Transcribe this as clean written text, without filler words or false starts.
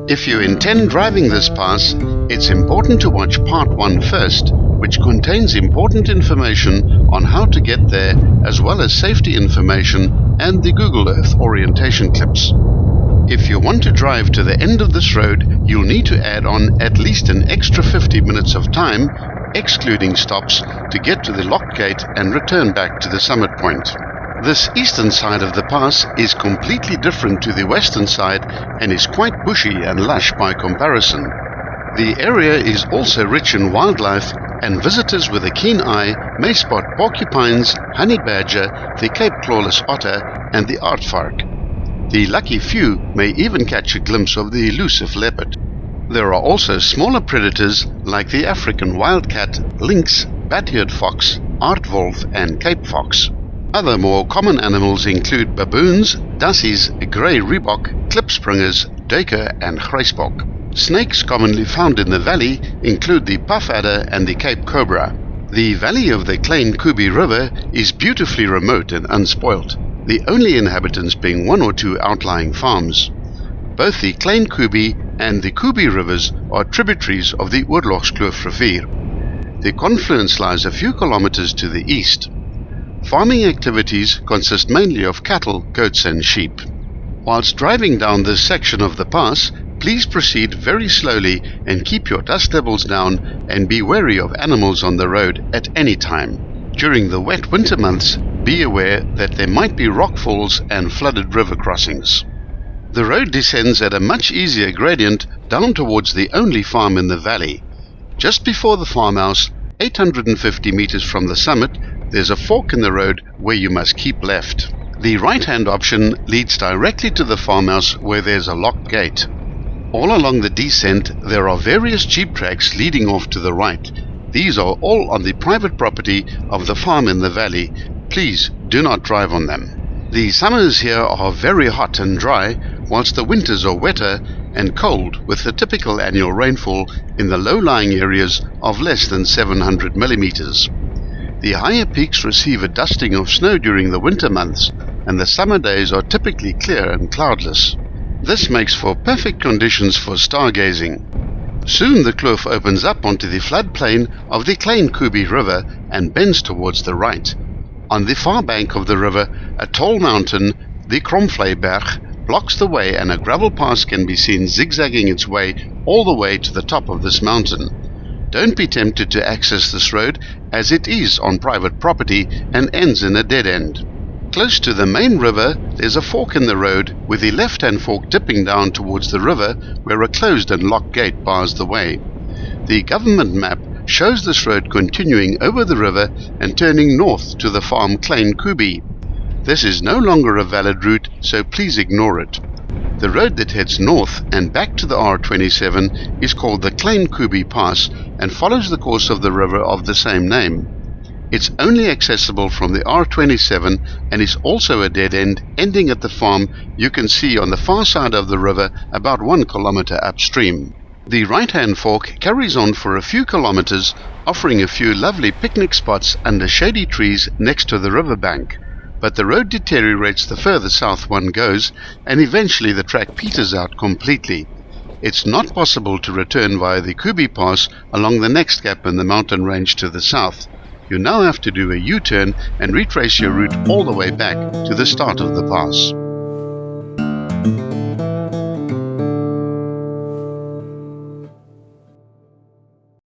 If you intend driving this pass, it's important to watch Part 1 first, which contains important information on how to get there, as well as safety information and the Google Earth orientation clips. If you want to drive to the end of this road, you'll need to add on at least an extra 50 minutes of time, excluding stops, to get to the lock gate and return back to the summit point. This eastern side of the pass is completely different to the western side and is quite bushy and lush by comparison. The area is also rich in wildlife, and visitors with a keen eye may spot porcupines, honey badger, the Cape clawless otter, and the aardvark. The lucky few may even catch a glimpse of the elusive leopard. There are also smaller predators like the African wildcat, lynx, bat-eared fox, aardwolf, and Cape fox. Other more common animals include baboons, dassies, grey reebok, klipspringers, duiker, and grijsbok. Snakes commonly found in the valley include the puff adder and the Cape cobra. The valley of the Klein Kubi River is beautifully remote and unspoilt, the only inhabitants being one or two outlying farms. Both the Klein Kubi and the Kubi rivers are tributaries of the Oorlogskloof rivier. The confluence lies a few kilometers to the east. Farming activities consist mainly of cattle, goats and sheep. Whilst driving down this section of the pass, please proceed very slowly and keep your dust levels down, and be wary of animals on the road at any time. During the wet winter months, be aware that there might be rockfalls and flooded river crossings. The road descends at a much easier gradient down towards the only farm in the valley. Just before the farmhouse, 850 meters from the summit, there's a fork in the road where you must keep left. The right-hand option leads directly to the farmhouse where there's a locked gate. All along the descent there are various jeep tracks leading off to the right. These are all on the private property of the farm in the valley. Please do not drive on them. The summers here are very hot and dry, whilst the winters are wetter and cold, with the typical annual rainfall in the low-lying areas of less than 700 millimeters. The higher peaks receive a dusting of snow during the winter months, and the summer days are typically clear and cloudless. This makes for perfect conditions for stargazing. Soon the kloof opens up onto the floodplain of the Klein Kubi River and bends towards the right. On the far bank of the river, a tall mountain, the Kromvleiberg, blocks the way, and a gravel path can be seen zigzagging its way all the way to the top of this mountain. Don't be tempted to access this road, as it is on private property and ends in a dead end. Close to the main river, there's a fork in the road, with the left-hand fork dipping down towards the river, where a closed and locked gate bars the way. The government map shows this road continuing over the river and turning north to the farm Klein Kubi. This is no longer a valid route, so please ignore it. The road that heads north and back to the R27 is called the Klein Kubi Pass and follows the course of the river of the same name. It's only accessible from the R27 and is also a dead end ending at the farm you can see on the far side of the river about 1 kilometer upstream. The right-hand fork carries on for a few kilometers, offering a few lovely picnic spots under shady trees next to the riverbank. But the road deteriorates the further south one goes, and eventually the track peters out completely. It's not possible to return via the Kubi Pass along the next gap in the mountain range to the south. You now have to do a U-turn and retrace your route all the way back to the start of the pass.